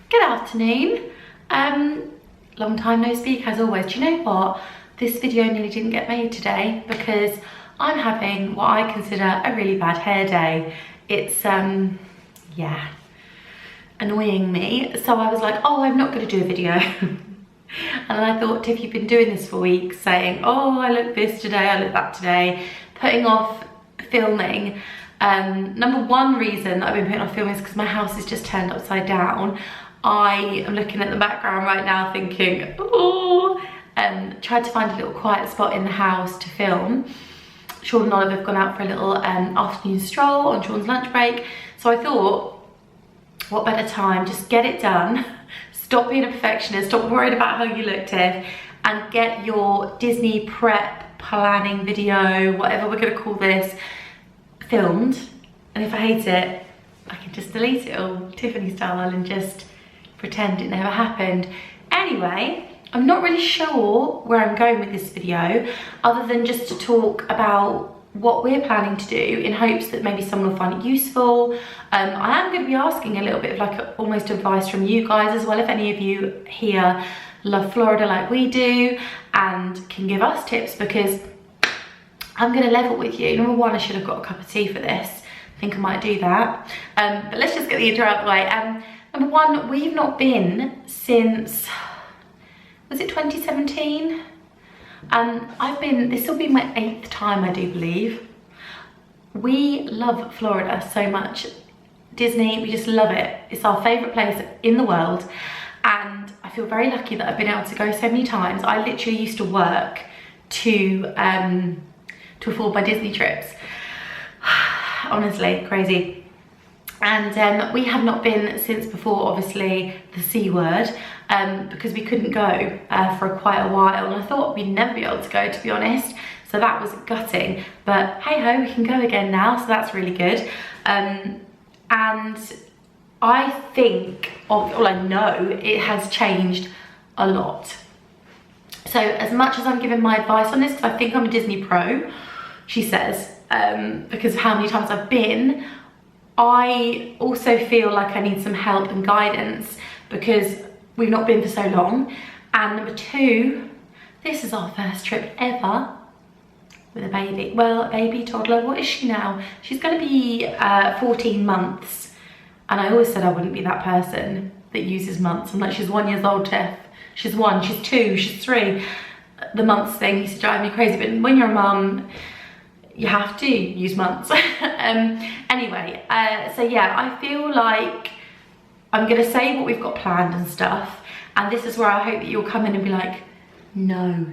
Good afternoon. Long time no speak as always. Do you know what? This video nearly didn't get made today because I'm having what I consider a really bad hair day. It's, yeah, annoying me. So I was like, oh, I'm not gonna do a video. And then I thought, Tiff, you've been doing this for weeks, saying, oh, I look this today, I look that today, putting off filming. Number one reason that I've been putting off filming is because my house is just turned upside down. I am looking at the background right now thinking, oh, tried to find a little quiet spot in the house to film. Sean and Oliver have gone out for a little afternoon stroll on Sean's lunch break. So I thought, what better time, just get it done. Stop being a perfectionist, stop worrying about how you look, Tiff, and get your Disney prep planning video, whatever we're gonna call this, filmed. And if I hate it, I can just delete it all, Tiffany style, and just pretend it never happened. Anyway, I'm not really sure where I'm going with this video, other than just to talk about what we're planning to do in hopes that maybe someone will find it useful. I am going to be asking a little bit of like almost advice from you guys as well, if any of you here love Florida like we do and can give us tips, because I'm going to level with you. Number one, I should have got a cup of tea for this. I think I might do that. But let's just get the intro out of the way. Number one, we've not been since, was it 2017? This will be my 8th time, I do believe. We love Florida so much. Disney, we just love it. It's our favorite place in the world. And I feel very lucky that I've been able to go so many times. I literally used to work to afford my Disney trips. Honestly, crazy. And we have not been since before, obviously, the C word, because we couldn't go for quite a while. And I thought we'd never be able to go, to be honest. So that was gutting. But hey ho, we can go again now, so that's really good. And I think, well, I know it has changed a lot. So as much as I'm giving my advice on this, because I think I'm a Disney pro, she says, because of how many times I've been, I also feel like I need some help and guidance because we've not been for so long. And number two, this is our first trip ever with a baby. Well, a baby toddler, what is she now? She's gonna be 14 months. And I always said I wouldn't be that person that uses months. I'm like, she's 1 year old, Tiff. She's 1, she's 2, she's 3. The months thing used to drive me crazy, but when you're a mum, you have to use months. Anyway, so yeah, I feel like I'm gonna say what we've got planned and stuff, and this is where I hope that you'll come in and be like, no,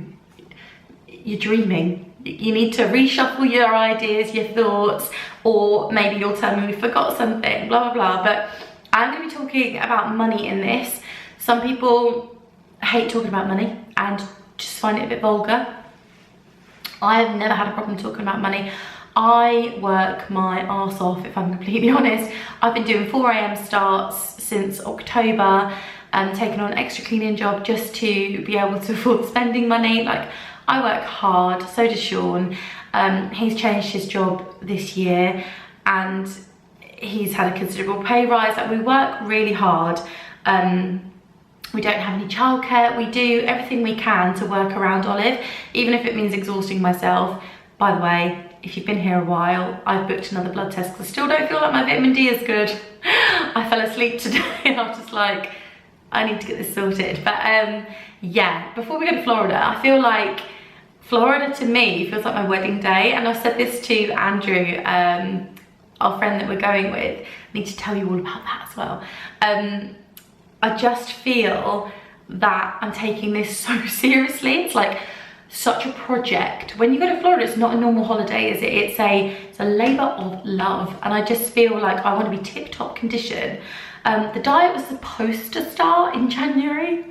you're dreaming. You need to reshuffle your ideas, your thoughts, or maybe you'll tell me we forgot something, blah, blah, blah. But I'm gonna be talking about money in this. Some people hate talking about money and just find it a bit vulgar. I have never had a problem talking about money. I work my arse off, if I'm completely honest. I've been doing 4 AM starts since October, taking on an extra cleaning job just to be able to afford spending money. Like, I work hard, so does Sean. He's changed his job this year and he's had a considerable pay rise. Like, we work really hard. We don't have any childcare. We do everything we can to work around Olive, even if it means exhausting myself. By the way, if you've been here a while, I've booked another blood test because I still don't feel like my vitamin D is good. I fell asleep today and I was just like, I need to get this sorted. But yeah, before we go to Florida, I feel like Florida to me feels like my wedding day. And I've said this to Andrew, our friend that we're going with. I need to tell you all about that as well. I just feel that I'm taking this so seriously. It's like such a project. When you go to Florida, it's not a normal holiday, is it? It's a labor of love. And I just feel like I want to be tip-top condition. The diet was supposed to start in January.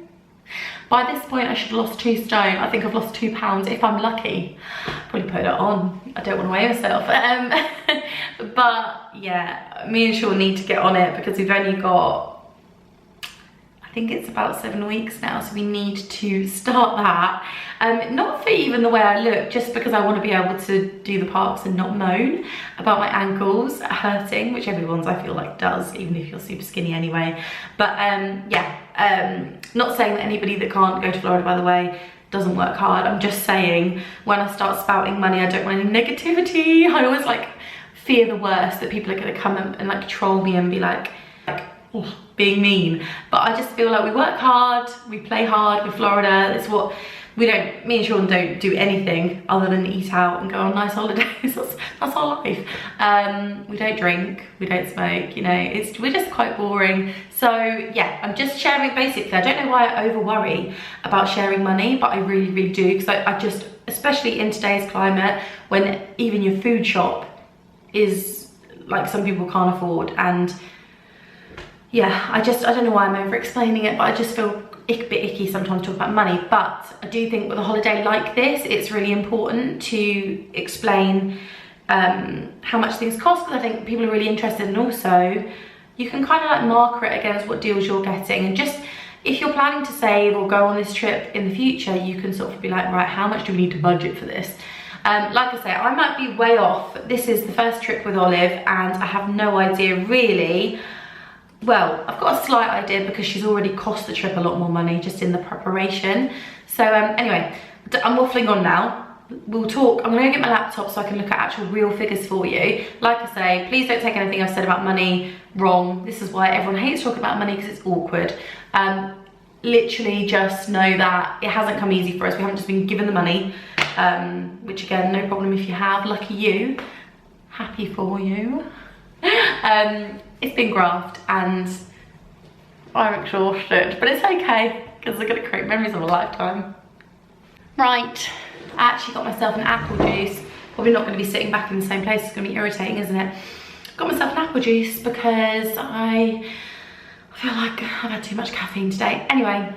By this point, I should have lost 2 stone. I think I've lost 2 pounds if I'm lucky. Probably put it on. I don't want to weigh myself. But yeah, me and Sean need to get on it because we've only got, I think it's about 7 weeks now, so we need to start that. Not for even the way I look, just because I want to be able to do the parks and not moan about my ankles hurting, which everyone's I feel like does, even if you're super skinny anyway. But yeah, not saying that anybody that can't go to Florida, by the way, doesn't work hard. I'm just saying, when I start spouting money, I don't want any negativity. I always like fear the worst, that people are going to come and like troll me and be like being mean. But I just feel like we work hard, we play hard with Florida. It's what we don't, me and Sean don't do anything other than eat out and go on nice holidays. That's our life. We don't drink, we don't smoke, you know, we're just quite boring. So yeah, I'm just sharing. Basically, I don't know why I over worry about sharing money, but I really, really do, because I just, especially in today's climate, when even your food shop is like, some people can't afford. And yeah, I don't know why I'm over explaining it, but I just feel a bit icky sometimes to talk about money. But I do think with a holiday like this, it's really important to explain how much things cost, because I think people are really interested, and also you can kind of like marker it against what deals you're getting. And just, if you're planning to save or go on this trip in the future, you can sort of be like, right, how much do we need to budget for this? Like I say, I might be way off. This is the first trip with Olive, and I have no idea really. Well, I've got a slight idea because she's already cost the trip a lot more money just in the preparation. So anyway, I'm waffling on now. We'll talk. I'm gonna go get my laptop so I can look at actual real figures for you. Like I say, please don't take anything I've said about money wrong. This is why everyone hates talking about money, because it's awkward. Literally just know that it hasn't come easy for us. We haven't just been given the money, which again, no problem if you have, lucky you, happy for you. It's been graft and I'm exhausted, but it's okay, because I'm gonna create memories of a lifetime. Right, I actually got myself an apple juice. Probably not gonna be sitting back in the same place, it's gonna be irritating, isn't it? Got myself an apple juice because I feel like I've had too much caffeine today. Anyway,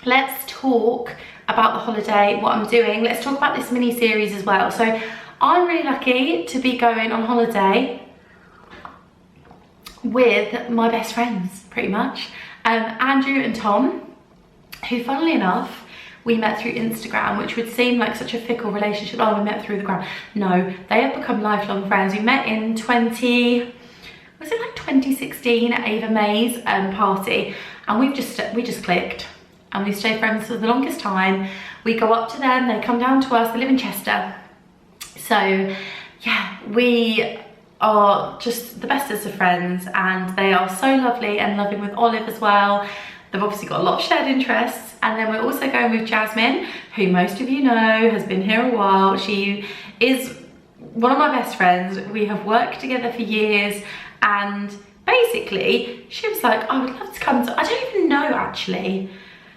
let's talk about the holiday, what I'm doing. Let's talk about this mini series as well. So I'm really lucky to be going on holiday with my best friends, pretty much. Andrew and Tom, who funnily enough, we met through Instagram, which would seem like such a fickle relationship. Oh, we met through the ground. No, they have become lifelong friends. We met in 2016 at Ava May's party, and we just clicked, and we've stayed friends for the longest time. We go up to them, they come down to us, they live in Chester. So yeah, we are just the bestest of friends, and they are so lovely and loving with Olive as well. They've obviously got a lot of shared interests. And then we're also going with Jasmine, who most of you know has been here a while. She is one of my best friends. We have worked together for years, and basically she was like, I would love to come to, I don't even know actually,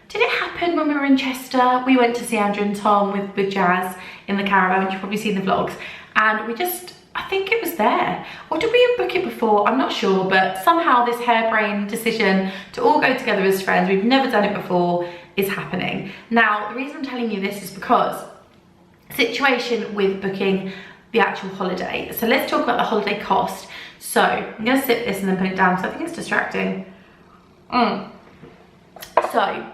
did it happen when we were in Chester? We went to see Andrew and Tom with Jazz in the caravan, you've probably seen the vlogs, and we just, I think it was there. Or did we book it before? I'm not sure, but somehow this harebrained decision to all go together as friends, we've never done it before, is happening. Now, the reason I'm telling you this is because situation with booking the actual holiday. So let's talk about the holiday cost. So I'm gonna sip this and then put it down, so I think it's distracting. So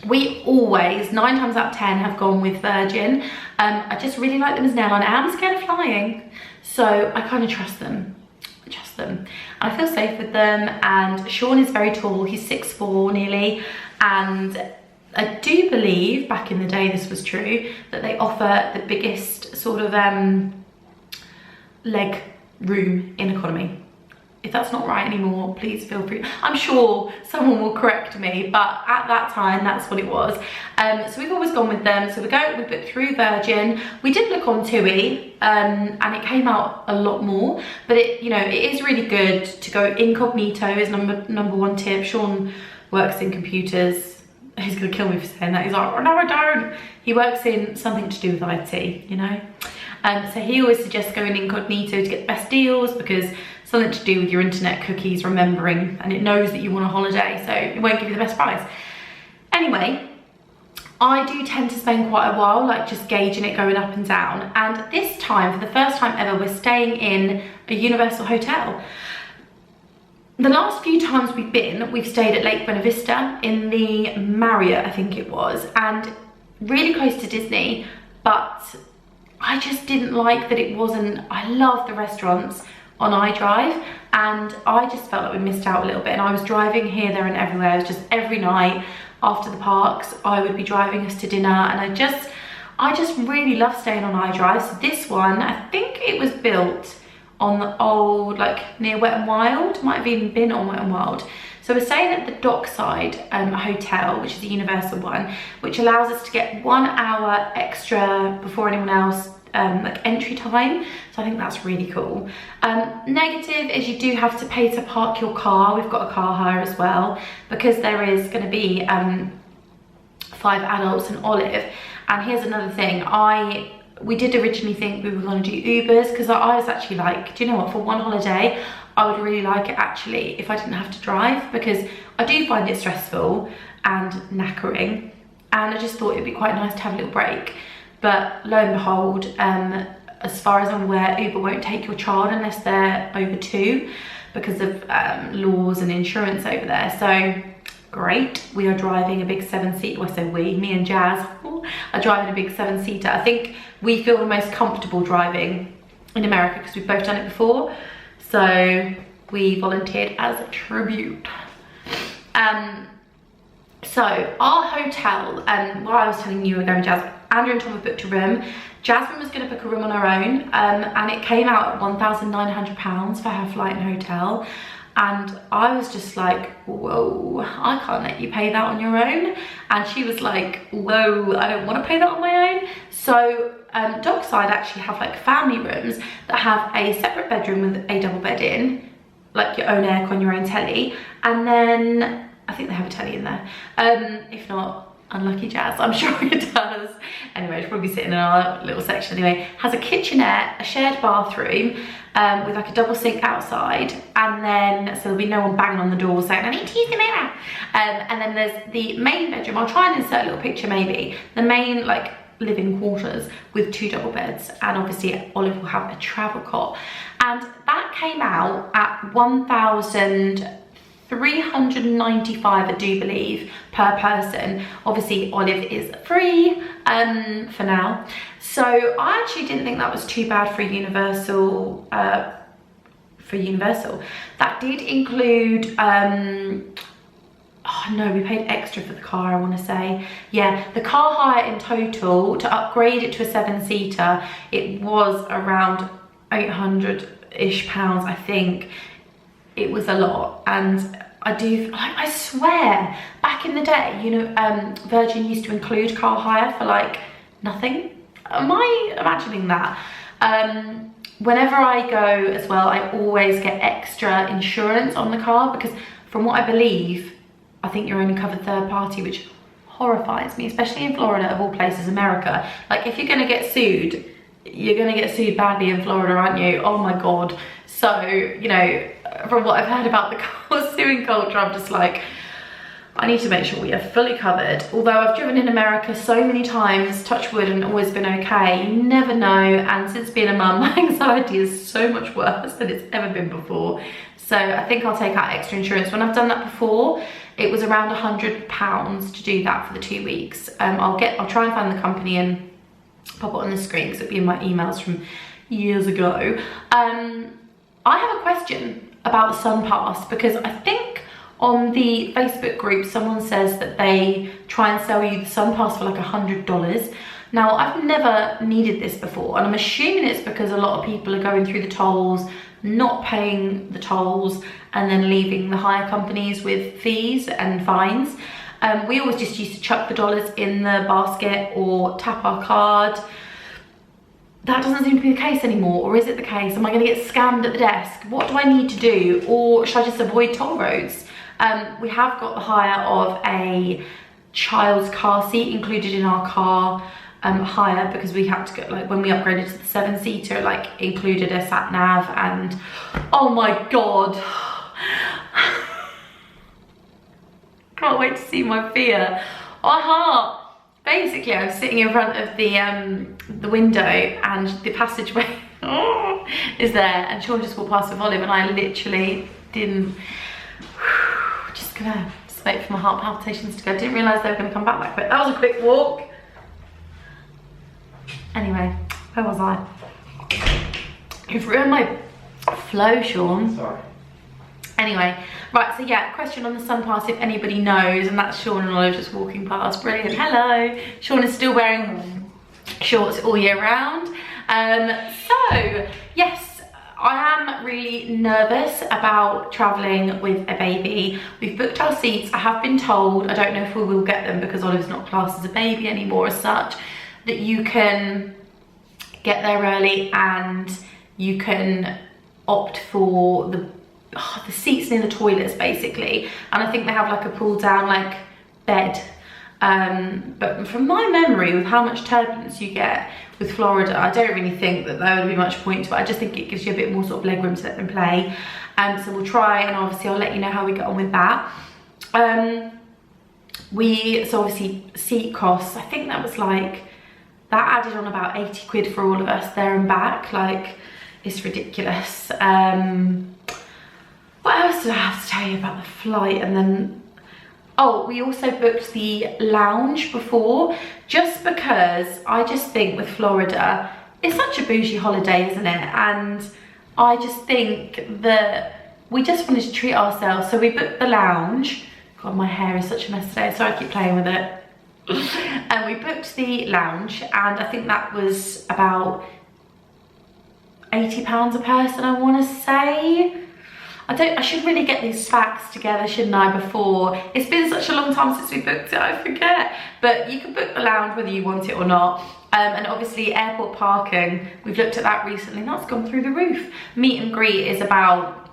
we always, 9 times out of 10, have gone with Virgin. I just really like them as an airline. I am scared of flying, so I kind of trust them. I trust them. I feel safe with them, and Sean is very tall. He's 6'4" nearly, and I do believe, back in the day this was true, that they offer the biggest sort of leg room in economy. If that's not right anymore, please feel free. I'm sure someone will correct me, but at that time, that's what it was. So we've always gone with them. So we booked through Virgin. We did look on TUI, and it came out a lot more. But it is really good to go incognito. Is number one tip. Sean works in computers. He's gonna kill me for saying that. He's like, oh, no, I don't. He works in something to do with IT, you know. So he always suggests going incognito to get the best deals, because something to do with your internet cookies remembering, and it knows that you want a holiday, so it won't give you the best price. Anyway, I do tend to spend quite a while like just gauging it going up and down, and this time, for the first time ever, we're staying in a Universal hotel. the last few times we've stayed at Lake Buena Vista in the Marriott, I think it was, and really close to Disney, but I just didn't like that it wasn't, I love the restaurants on iDrive, and I just felt like we missed out a little bit, and I was driving here, there and everywhere. It was just every night after the parks, I would be driving us to dinner, and I just really love staying on iDrive. So this one, I think it was built on the old, like near Wet n Wild, might have even been on Wet n Wild. So we're staying at the Dockside Hotel, which is a Universal one, which allows us to get 1 hour extra before anyone else, like entry time. So I think that's really cool. Negative is you do have to pay to park your car. We've got a car hire as well, because there is going to be 5 adults and Olive. And here's another thing, we did originally think we were going to do Ubers, because I was actually like, do you know what, for one holiday I would really like it actually if I didn't have to drive, because I do find it stressful and knackering, and I just thought it'd be quite nice to have a little break. But lo and behold, as far as I'm aware, Uber won't take your child unless they're over 2 because of laws and insurance over there. So great, we are driving a big 7-seater. Well, I say we, me and Jazz are driving a big 7-seater. I think we feel the most comfortable driving in America because we've both done it before. So we volunteered as a tribute. So our hotel, while I was telling you we were going, Jazz, Andrew and Tom have booked a room. Jasmine was going to book a room on her own, and it came out at £1,900 for her flight and hotel. And I was just like, whoa, I can't let you pay that on your own. And she was like, whoa, I don't want to pay that on my own. So Dockside actually have like family rooms that have a separate bedroom with a double bed in, like your own aircon, your own telly. And then I think they have a telly in there. If not, unlucky Jazz, I'm sure it does. Anyway, it's probably sitting in our little section anyway. Has a kitchenette, a shared bathroom, with like a double sink outside, and then so there'll be no one banging on the door saying I need to use the mirror. And then there's the main bedroom. I'll try and insert a little picture maybe. The main like living quarters with 2 double beds, and obviously Olive will have a travel cot, and that came out at $1,395, I do believe, per person. Obviously Olive is free for now, so I actually didn't think that was too bad for Universal. That did include oh no, we paid extra for the car, I want to say. Yeah, the car hire in total to upgrade it to a 7-seater, it was around £800-ish, I think. It was a lot, and I swear, back in the day, you know, Virgin used to include car hire for like nothing. Am I imagining that? Whenever I go as well, I always get extra insurance on the car, because from what I believe, I think you're only covered third party, which horrifies me, especially in Florida, of all places, America. Like, if you're gonna get sued, you're gonna get sued badly in Florida, aren't you? Oh my God. So, you know, from what I've heard about the car suing culture, I'm just like, I need to make sure we are fully covered. Although I've driven in America so many times, touch wood, and always been okay, you never know. And since being a mum, my anxiety is so much worse than it's ever been before. So I think I'll take out extra insurance. When I've done that before, it was around £100 to do that for the 2 weeks. I'll try and find the company and pop it on the screen because it'll be in my emails from years ago. I have a question about the Sun Pass, because I think on the Facebook group someone says that they try and sell you the Sun Pass for like $100. Now, I've never needed this before, and I'm assuming it's because a lot of people are going through the tolls, not paying the tolls, and then leaving the hire companies with fees and fines. We always just used to chuck the dollars in the basket or tap our card. That doesn't seem to be the case anymore, or is it the case? Am I gonna get scammed at the desk? What do I need to do? Or should I just avoid toll roads? We have got the hire of a child's car seat included in our car hire, because we had to go, like when we upgraded to the 7-seater, like included a sat nav, and oh my God. Can't wait to see my fear. Basically, I'm sitting in front of the window, and the passageway is there, and Sean just walked past with Olive, and I literally didn't. Just gonna just wait for my heart palpitations to go. Didn't realise they were gonna come back that quick. That was a quick walk. Anyway, where was I? You've ruined my flow, Sean. Sorry. Anyway, right, so yeah, question on the sun pass if anybody knows, and that's Sean and Olive just walking past. Brilliant. Hello. Sean is still wearing shorts all year round. So yes, I am really nervous about traveling with a baby. We've booked our seats. I have been told, I don't know if we will get them because Olive's not classed as a baby anymore as such, that you can get there early and you can opt for the seats near the toilets basically, and I think they have like a pull down like bed, but from my memory with how much turbulence you get with Florida, I don't really think that there would be much point to it. I just think it gives you a bit more sort of leg room to let them play, so we'll try, and obviously I'll let you know how we get on with that. So obviously seat costs, I think that was like, that added on about 80 quid for all of us there and back. Like, it's ridiculous. What else did I have to tell you about the flight? And then, oh, we also booked the lounge before, just because I just think with Florida, it's such a bougie holiday, isn't it? And I just think that we just wanted to treat ourselves. So we booked the lounge. God, my hair is such a mess today, so I keep playing with it. And we booked the lounge, and I think that was about £80 a person, I want to say. I should really get these facts together, shouldn't I, before. It's been such a long time since we booked it, I forget. But you can book the lounge whether you want it or not. And obviously airport parking, we've looked at that recently, and that's gone through the roof. Meet and greet is about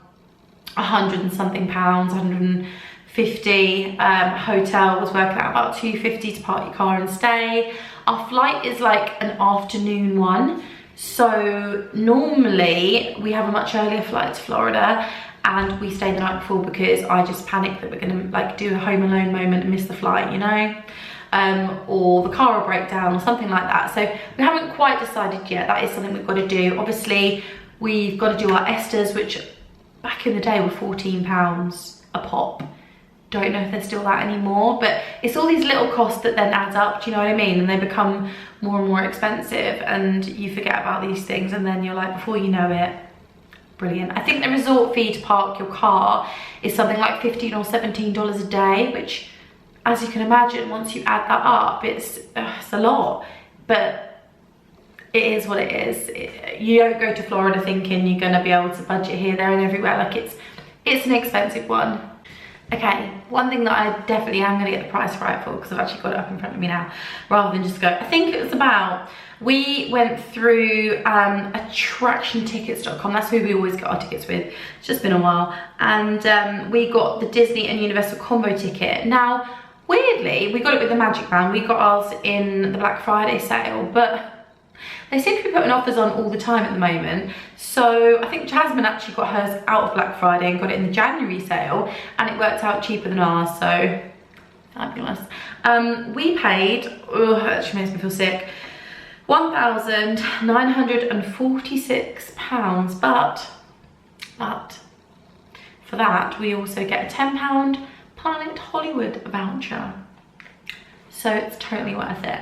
100 and something pounds, 150. Hotel was working out about 250 to park your car and stay. Our flight is like an afternoon one. So normally we have a much earlier flight to Florida, and we stay the night before because I just panic that we're gonna like do a home alone moment and miss the flight, you know, or the car will break down or something like that. So we haven't quite decided yet. That is something we've got to do. Obviously we've got to do our Esters, which back in the day were £14 a pop. Don't know if they're still that anymore, but it's all these little costs that then adds up, do you know what I mean? And they become more and more expensive, and you forget about these things, and then you're like, before you know it, brilliant. I think the resort fee to park your car is something like $15 or $17 a day, which, as you can imagine, once you add that up, it's a lot, but it is what it is. You don't go to Florida thinking you're gonna be able to budget here, there, and everywhere. Like, it's an expensive one. Okay, one thing that I definitely am going to get the price right for, because I've actually got it up in front of me now, rather than just go, I think it was about, we went through attractiontickets.com, that's who we always get our tickets with, it's just been a while, and we got the Disney and Universal combo ticket. Now, weirdly, we got it with the Magic Band, we got ours in the Black Friday sale, but they seem to be putting offers on all the time at the moment. So I think Jasmine actually got hers out of Black Friday and got it in the January sale, and it worked out cheaper than ours, so fabulous. We paid, oh, that actually makes me feel sick, £1,946, but for that we also get a £10 Planet Hollywood voucher. So it's totally worth it.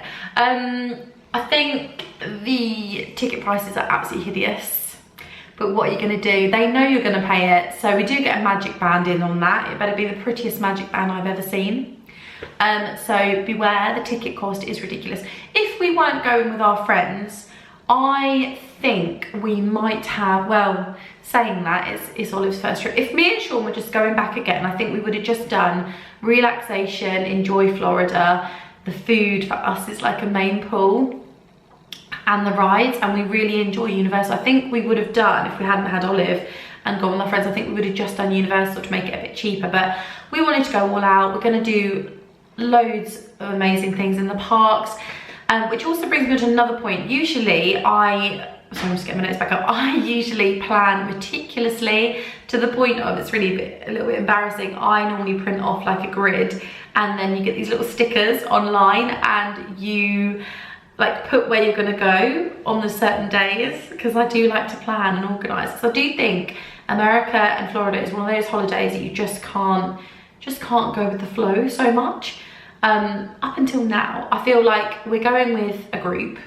I think the ticket prices are absolutely hideous, but what are you going to do? They know you're going to pay it, so we do get a Magic Band in on that. It better be the prettiest Magic Band I've ever seen. So beware, the ticket cost is ridiculous. If we weren't going with our friends, I think we might have, well, saying that, it's Olive's first trip. If me and Sean were just going back again, I think we would have just done relaxation, enjoy Florida. The food for us is like a main pull, and the rides, and we really enjoy Universal. I think we would have done, if we hadn't had Olive and gone with our friends, I think we would have just done Universal to make it a bit cheaper, but we wanted to go all out. We're going to do loads of amazing things in the parks, which also brings me to another point. Usually sorry, I'm just getting my notes back up. I usually plan meticulously to the point of, it's really a little bit embarrassing. I normally print off like a grid, and then you get these little stickers online, and you like put where you're gonna go on the certain days, because I do like to plan and organise. So I do think America and Florida is one of those holidays that you just can't go with the flow so much. Up until now, I feel like we're going with a group.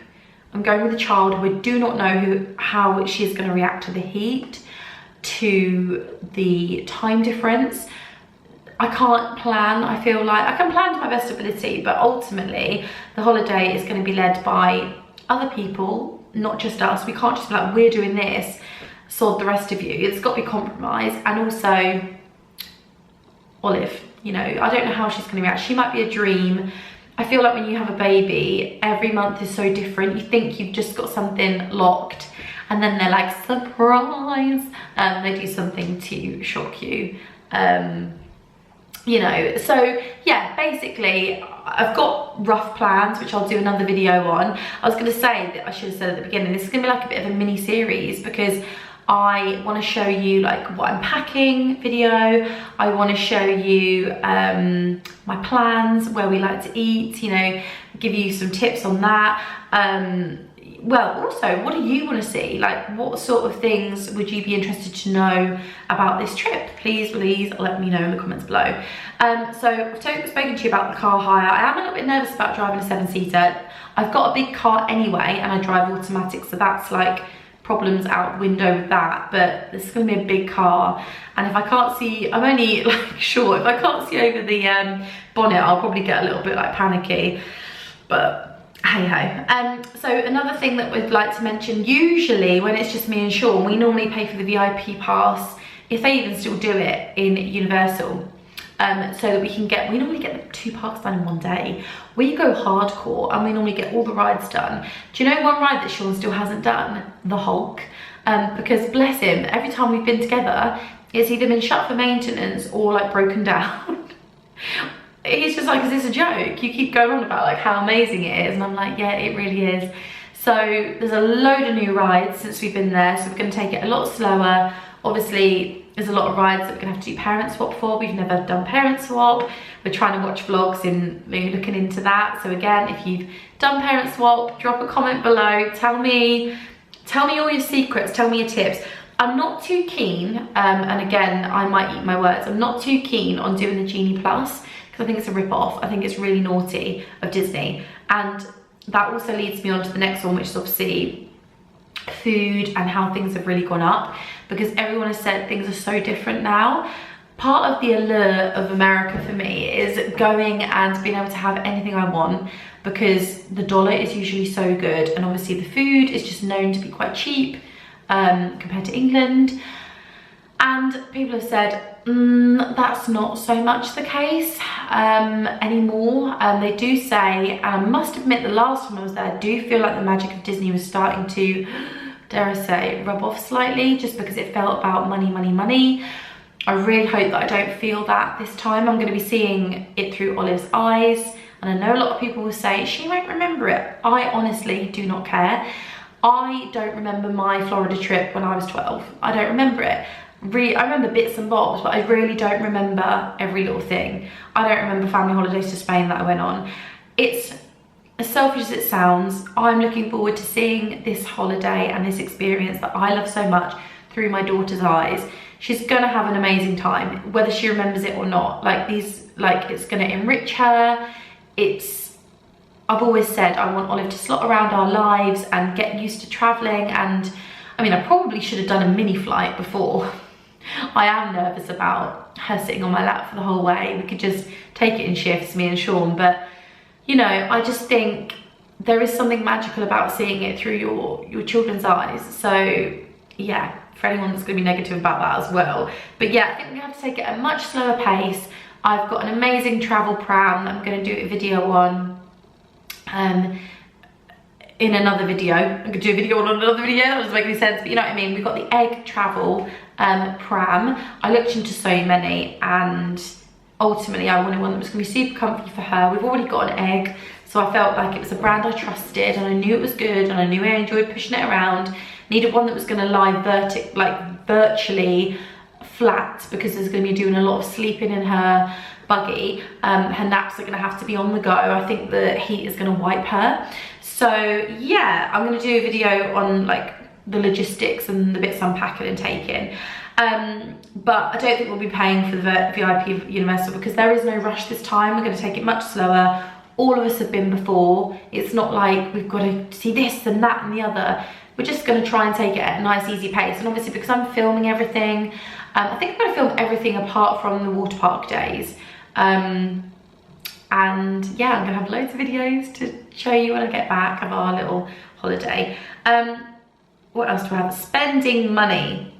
I'm going with a child who I do not know how she's going to react to the heat, to the time difference. I can't plan. I feel like I can plan to my best ability, but ultimately the holiday is going to be led by other people, not just us. We can't just be like, we're doing this, sod the rest of you. It's got to be compromised. And also Olive, you know, I don't know how she's going to react. She might be a dream. I feel like when you have a baby, every month is so different. You think you've just got something locked, and then they're like, surprise, they do something to shock you. You know, so yeah, basically I've got rough plans, which I'll do another video on. I was going to say that I should have said at the beginning, this is going to be like a bit of a mini series, because I want to show you like what I'm packing video. I want to show you my plans, where we like to eat, you know, give you some tips on that. Well, also, what do you want to see? Like, what sort of things would you be interested to know about this trip? Please let me know in the comments below. So I've spoken to you about the car hire. I am a little bit nervous about driving a 7-seater. I've got a big car anyway, and I drive automatic, so that's like problems out the window with that. But this is going to be a big car, and if I can't see, I'm only like short, if I can't see over the bonnet, I'll probably get a little bit like panicky, but hey ho. So another thing that we'd like to mention, usually when it's just me and Sean, we normally pay for the VIP pass, if they even still do it in Universal, so that we normally get the 2 parks done in one day. We go hardcore and we normally get all the rides done. Do you know one ride that Sean still hasn't done? The Hulk. Because bless him, every time we've been together, it's either been shut for maintenance or like broken down. He's just like, is this a joke? You keep going on about like how amazing it is, and I'm like, yeah, it really is. So there's a load of new rides since we've been there, so we're going to take it a lot slower. Obviously there's a lot of rides that we're going to have to do parent swap for. We've never done parent swap. We're trying to watch vlogs and looking into that. So again, if you've done parent swap, drop a comment below. Tell me all your secrets, tell me your tips. I'm not too keen, and again, I might eat my words, I'm not too keen on doing the Genie Plus, because I think it's a rip-off. I think it's really naughty of Disney. And that also leads me on to the next one, which is obviously food and how things have really gone up, because everyone has said things are so different now. Part of the allure of America for me is going and being able to have anything I want, because the dollar is usually so good, and obviously the food is just known to be quite cheap compared to England. And people have said that's not so much the case anymore. They do say, and I must admit the last time I was there, I do feel like the magic of Disney was starting to, dare I say, rub off slightly, just because it felt about money, money, money. I really hope that I don't feel that this time. I'm going to be seeing it through Olive's eyes, and I know a lot of people will say she won't remember it. I honestly do not care. I don't remember my Florida trip when I was 12. I don't remember it. Really, I remember bits and bobs, but I really don't remember every little thing. I don't remember family holidays to Spain that I went on. It's as selfish as it sounds. I'm looking forward to seeing this holiday and this experience that I love so much through my daughter's eyes. She's gonna have an amazing time, whether she remembers it or not. It's gonna enrich her. I've always said I want Olive to slot around our lives and get used to traveling. And I mean, I probably should have done a mini flight before. I am nervous about her sitting on my lap for the whole way. We could just take it in shifts, me and Sean, but you know, I just think there is something magical about seeing it through your children's eyes. So yeah, for anyone that's going to be negative about that as well. But yeah, I think we have to take it at a much slower pace. I've got an amazing travel pram that I'm going to do a video on in another video. I'm gonna do a video on another video, that doesn't make any sense, but you know what I mean. We've got the egg travel pram. I looked into so many, and ultimately I wanted one that was gonna be super comfy for her. We've already got an egg, so I felt like it was a brand I trusted, and I knew it was good, and I knew I enjoyed pushing it around. Needed one that was gonna lie virtually flat, because there's gonna be doing a lot of sleeping in her buggy. Her naps are gonna have to be on the go. I think the heat is gonna wipe her. So yeah, I'm gonna do a video on like the logistics and the bits I'm packing and taking. But I don't think we'll be paying for the VIP Universal because there is no rush this time. We're going to take it much slower. All of us have been before. It's not like we've got to see this and that and the other. We're just going to try and take it at a nice, easy pace. And obviously, because I'm filming everything, I think I'm going to film everything apart from the water park days. And yeah, I'm going to have loads of videos to show you when I get back of our little holiday. What else do I have? Spending money.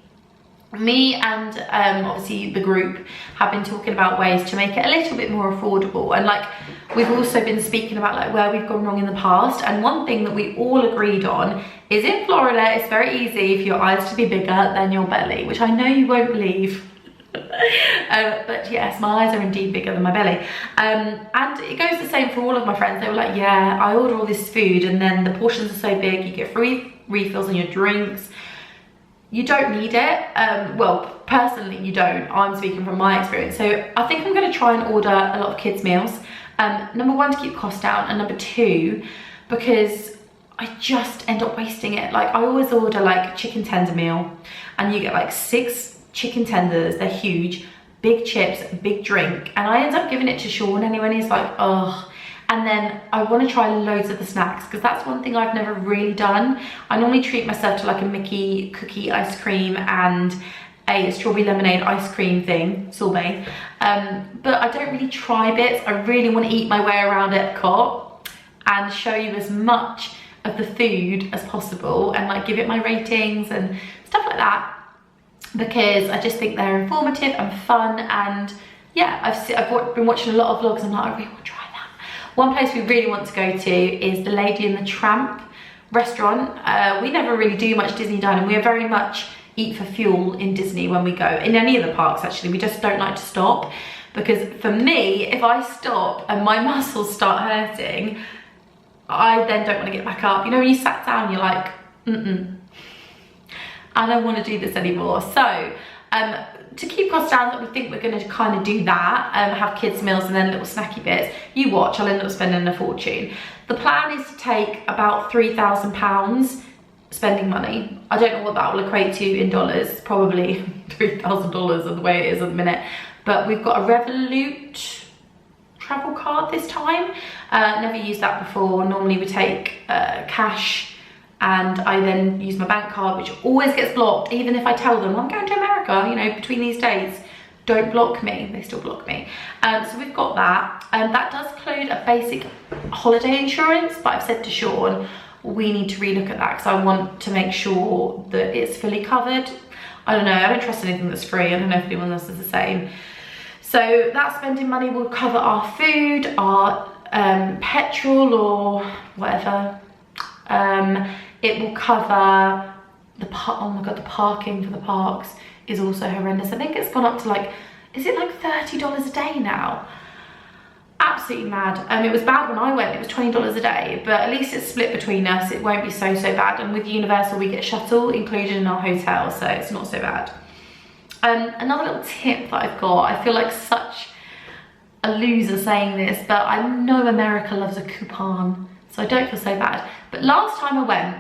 Me and obviously the group have been talking about ways to make it a little bit more affordable, and like we've also been speaking about like where we've gone wrong in the past. And one thing that we all agreed on is in Florida it's very easy for your eyes to be bigger than your belly, which I know you won't believe. But yes, my eyes are indeed bigger than my belly, and it goes the same for all of my friends. They were like, yeah, I order all this food and then the portions are so big, you get free refills on your drinks. You don't need it. Well, personally, you don't. I'm speaking from my experience. So I think I'm going to try and order a lot of kids' meals. Number one, to keep costs down, and number two, because I just end up wasting it. Like I always order like a chicken tender meal, and you get like 6 chicken tenders. They're huge, big chips, big drink, and I end up giving it to Sean anyway. And he's like, ugh. And then I want to try loads of the snacks because that's one thing I've never really done. I normally treat myself to like a Mickey cookie ice cream and a strawberry lemonade ice cream thing, sorbet. But I don't really try bits. I really want to eat my way around Epcot and show you as much of the food as possible and like give it my ratings and stuff like that, because I just think they're informative and fun. And yeah, I've been watching a lot of vlogs and I'm like, I really want to try. One place we really want to go to is the Lady and the Tramp restaurant. We never really do much Disney dining. We are very much eat for fuel in Disney when we go. In any of the parks, actually. We just don't like to stop. Because for me, if I stop and my muscles start hurting, I then don't want to get back up. You know, when you sat down, you're like, I don't want to do this anymore. So, to keep costs down, we think we're going to kind of do that, have kids meals and then little snacky bits. You watch, I'll end up spending a fortune. The plan is to take about £3,000 spending money. I don't know what that will equate to in dollars. It's probably $3,000 of the way it is at the minute. But we've got a Revolut travel card this time. Never used that before. Normally we take cash, and I then use my bank card, which always gets blocked, even if I tell them I'm going to America, you know, between these dates. Don't block me, they still block me. So we've got that. That does include a basic holiday insurance, but I've said to Sean, we need to relook at that because I want to make sure that it's fully covered. I don't know, I don't trust anything that's free. I don't know if anyone else is the same. So that spending money will cover our food, our petrol or whatever. It will cover the oh my god, the parking for the parks is also horrendous. I think it's gone up to like, is it like $30 a day now? Absolutely mad. It was bad when I went, it was $20 a day, but at least it's split between us. It won't be so bad. And with Universal, we get shuttle included in our hotel, so it's not so bad. Another little tip that I've got, I feel like such a loser saying this, but I know America loves a coupon, so I don't feel so bad. But last time I went,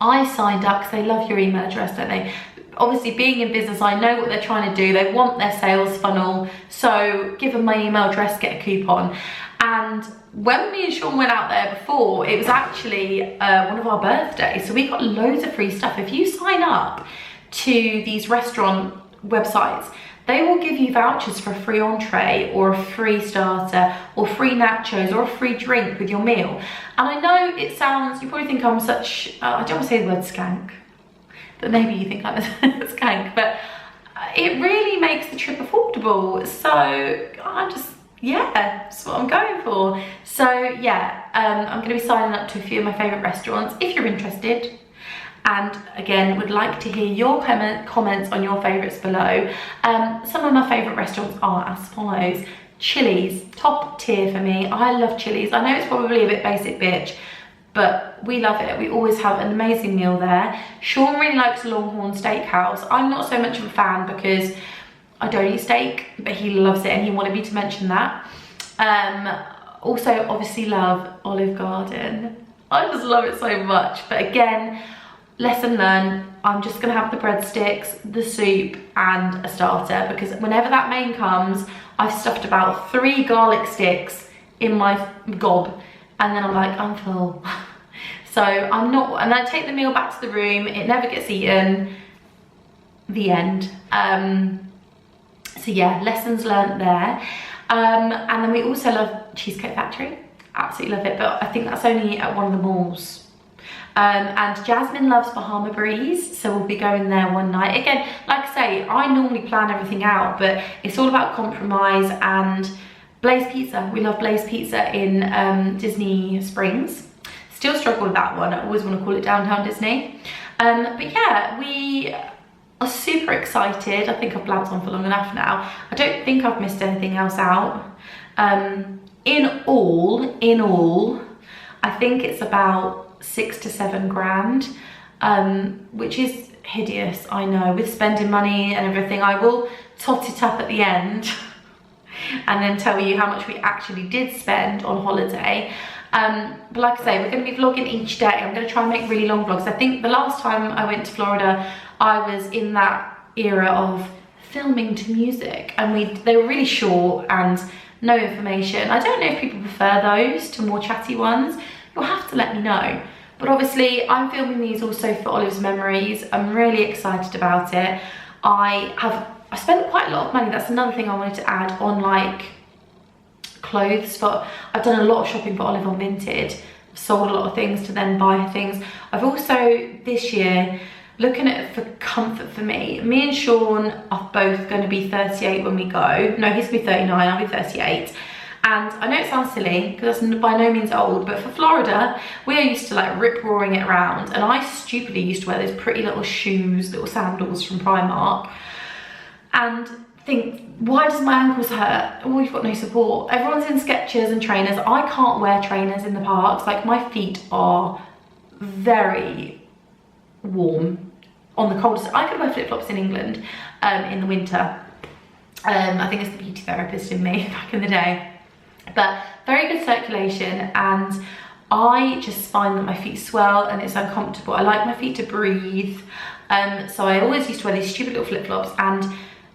I signed up because they love your email address, don't they? Obviously, being in business, I know what they're trying to do. They want their sales funnel, so give them my email address, get a coupon. And when me and Sean went out there before, it was actually one of our birthdays, so we got loads of free stuff. If you sign up to these restaurant websites, they will give you vouchers for a free entree or a free starter or free nachos or a free drink with your meal. And I know it sounds, you probably think I'm such, I don't want to say the word skank, but maybe you think I'm a skank, but it really makes the trip affordable. So I'm just, yeah, that's what I'm going for. So yeah, I'm going to be signing up to a few of my favourite restaurants if you're interested. And again, would like to hear your comments on your favourites below. Some of my favourite restaurants are as follows. Chili's, top tier for me. I love Chili's. I know it's probably a bit basic bitch, but we love it. We always have an amazing meal there. Sean really likes Longhorn Steakhouse. I'm not so much of a fan because I don't eat steak, but he loves it and he wanted me to mention that. Also, obviously love Olive Garden. I just love it so much. But again, lesson learned. I'm just gonna have the breadsticks, the soup, and a starter, because whenever that main comes, I've stuffed about 3 garlic sticks in my gob, and then I'm like, I'm full. So I'm not, and I take the meal back to the room, it never gets eaten, the end. So yeah, lessons learned there. And then we also love Cheesecake Factory, absolutely love it, but I think that's only at one of the malls. And Jasmine loves Bahama Breeze, so we'll be going there one night. Again, like I say, I normally plan everything out, but it's all about compromise. And Blaze Pizza, we love Blaze Pizza in Disney Springs. Still struggle with that one, I always want to call it Downtown Disney. But yeah, we are super excited. I think I've blabbed on for long enough now. I don't think I've missed anything else out. In all, I think it's about 6 to 7 grand, which is hideous, I know, with spending money and everything. I will tot it up at the end and then tell you how much we actually did spend on holiday. But like I say, we're going to be vlogging each day. I'm going to try and make really long vlogs. I think the last time I went to Florida, I was in that era of filming to music, and they were really short and no information. I don't know if people prefer those to more chatty ones. You'll have to let me know. But obviously I'm filming these also for Olive's memories. I'm really excited about it. I spent quite a lot of money. That's another thing I wanted to add on, like clothes. I've done a lot of shopping for Olive on Vinted. I've sold a lot of things to then buy things. I've also this year, looking at it for comfort for me and Sean are both going to be 38 when we go. No, he's going to be 39, I'll be 38. And I know it sounds silly because that's by no means old, but for Florida, we are used to like rip-roaring it around. And I stupidly used to wear those pretty little shoes, little sandals from Primark. And think, why does my ankles hurt? Oh, we've got no support. Everyone's in Skechers and trainers. I can't wear trainers in the parks. Like, my feet are very warm on the coldest. I could wear flip-flops in England in the winter. I think it's the beauty therapist in me back in the day. But very good circulation, and I just find that my feet swell and it's uncomfortable. I like my feet to breathe, so I always used to wear these stupid little flip-flops, and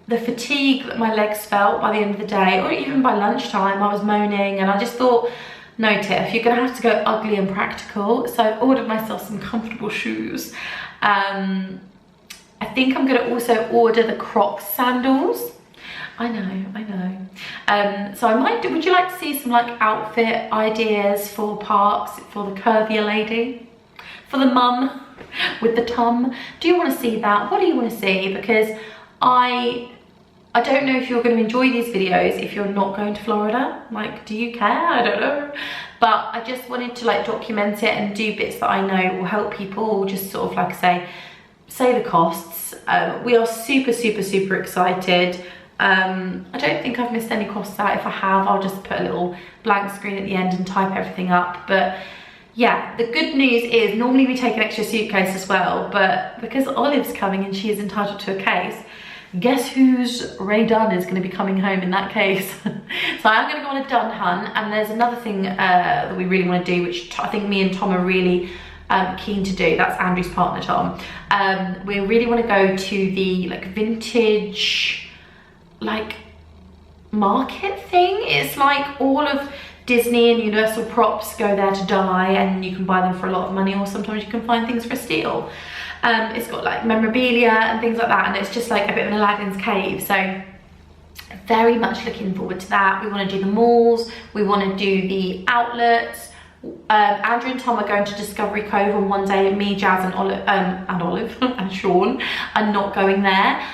the fatigue that my legs felt by the end of the day, or even by lunchtime, I was moaning, and I just thought, no Tiff, you're gonna have to go ugly and practical. So I've ordered myself some comfortable shoes. I think I'm gonna also order the Crocs sandals. I know. So I might do, would you like to see some like outfit ideas for parks, for the curvier lady? For the mum with the tum? Do you want to see that? What do you want to see? Because I don't know if you're going to enjoy these videos if you're not going to Florida. Like, do you care? I don't know. But I just wanted to like document it and do bits that I know will help people, just sort of like say the costs. We are super excited. I don't think I've missed any costs out. If I have, I'll just put a little blank screen at the end and type everything up. But yeah, the good news is normally we take an extra suitcase as well, but because Olive's coming and she is entitled to a case, guess who's Ray Dunn is going to be coming home in that case. So I'm going to go on a Dunn hunt, and there's another thing that we really want to do, which I think me and Tom are really keen to do. That's Andrew's partner, Tom. We really want to go to the like vintage like market thing. It's like all of Disney and Universal props go there to die, and you can buy them for a lot of money, or sometimes you can find things for a steal. It's got like memorabilia and things like that, and it's just like a bit of an Aladdin's cave. So very much looking forward to that. We want to do the malls, we want to do the outlets. Andrew and Tom are going to Discovery Cove on one day. Me, Jazz and Olive and Sean are not going there.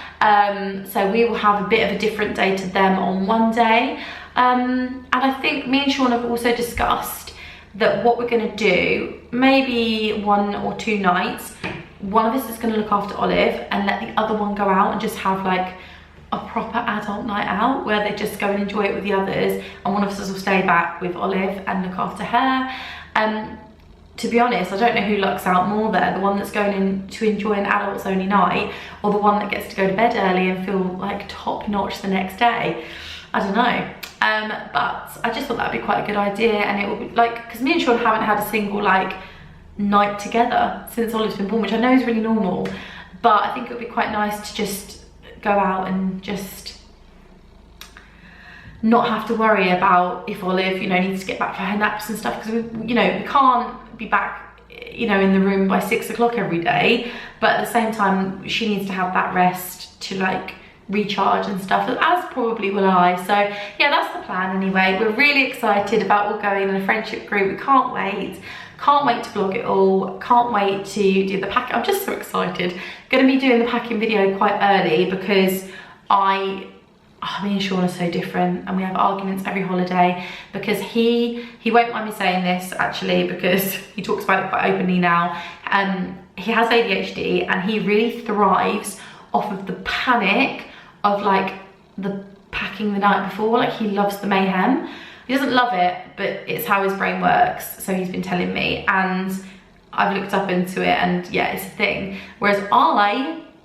So we will have a bit of a different day to them on one day. And I think me and Sean have also discussed that what we're going to do, maybe 1 or 2 nights, one of us is going to look after Olive and let the other one go out and just have like a proper adult night out where they just go and enjoy it with the others, and one of us will stay back with Olive and look after her. To be honest, I don't know who lucks out more there, the one that's going in to enjoy an adults only night, or the one that gets to go to bed early and feel like top notch the next day. I don't know. But I just thought that'd be quite a good idea, and it will be like, because me and Sean haven't had a single like night together since Olive's been born, which I know is really normal, but I think it would be quite nice to just go out and just not have to worry about if Olive, you know, needs to get back for her naps and stuff, because we, you know, we can't be back, you know, in the room by 6 o'clock every day, but at the same time she needs to have that rest to like recharge and stuff, as probably will I. So yeah, that's the plan anyway. We're really excited about all going in a friendship group. We can't wait to vlog it all, can't wait to do the packing. I'm just so excited. Going to be doing the packing video quite early because me and Sean are so different, and we have arguments every holiday, because he won't mind me saying this actually, because he talks about it quite openly now. He has ADHD and he really thrives off of the panic of like the packing the night before. Like, he loves the mayhem. He doesn't love it, but it's how his brain works, so he's been telling me, and I've looked up into it, and yeah, it's a thing. Whereas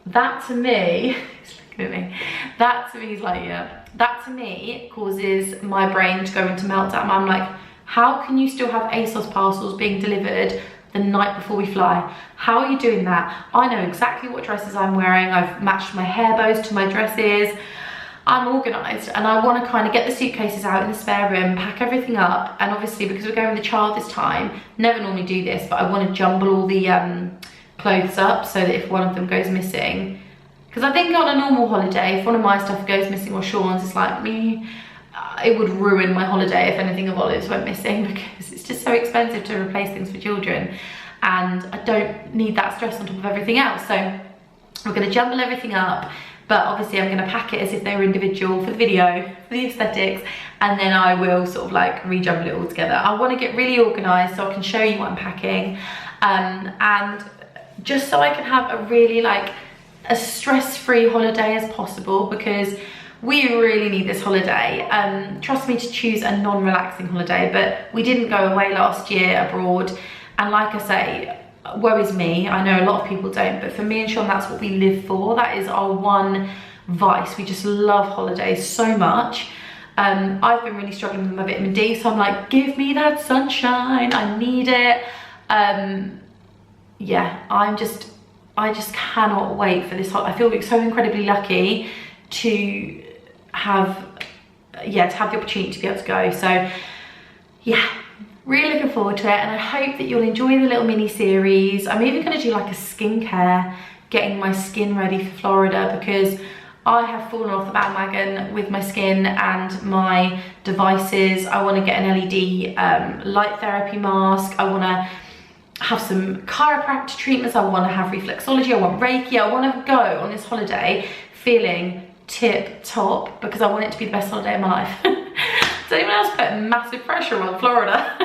that to me, he's looking at me, that to me is like, yeah, that to me causes my brain to go into meltdown. I'm like, how can you still have ASOS parcels being delivered the night before we fly? How are you doing that? I know exactly what dresses I'm wearing. I've matched my hair bows to my dresses. I'm organised, and I want to kind of get the suitcases out in the spare room, pack everything up, and obviously because we're going with the child this time, never normally do this, but I want to jumble all the clothes up so that if one of them goes missing, because I think on a normal holiday, if one of my stuff goes missing or Sean's, it's like me, it would ruin my holiday if anything of Olive's went missing, because it's just so expensive to replace things for children, and I don't need that stress on top of everything else. So we're going to jumble everything up, but obviously I'm going to pack it as if they were individual for the video, for the aesthetics, and then I will sort of like rejumble it all together. I want to get really organised so I can show you what I'm packing, and just so I can have a really like a stress-free holiday as possible, because we really need this holiday. Trust me to choose a non-relaxing holiday, but we didn't go away last year abroad, and like I say, woe is me. I know a lot of people don't, but for me and Sean, that's what we live for. That is our one vice. We just love holidays so much. I've been really struggling with my vitamin D, so I'm like, give me that sunshine, I need it. Yeah, I just cannot wait for this. I feel so incredibly lucky to have the opportunity to be able to go. So yeah, really looking forward to it, and I hope that you'll enjoy the little mini series. I'm even going to do like a skincare, getting my skin ready for Florida, because I have fallen off the bandwagon with my skin and my devices. I want to get an LED light therapy mask. I want to have some chiropractic treatments. I want to have reflexology. I want Reiki. I want to go on this holiday feeling tip top, because I want it to be the best holiday of my life. Does anyone else put massive pressure on Florida?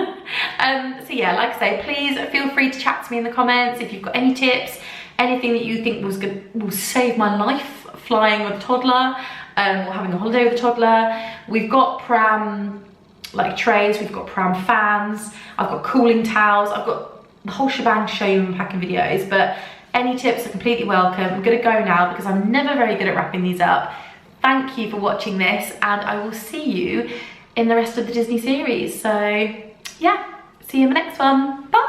So yeah, like I say, please feel free to chat to me in the comments if you've got any tips, anything that you think will save my life flying with a toddler, or having a holiday with a toddler. We've got pram like trays, we've got pram fans, I've got cooling towels, I've got the whole shebang to show you in packing videos, but any tips are completely welcome. I'm gonna go now because I'm never very good at wrapping these up. Thank you for watching this, and I will see you in the rest of the Disney series. So yeah, see you in the next one. Bye.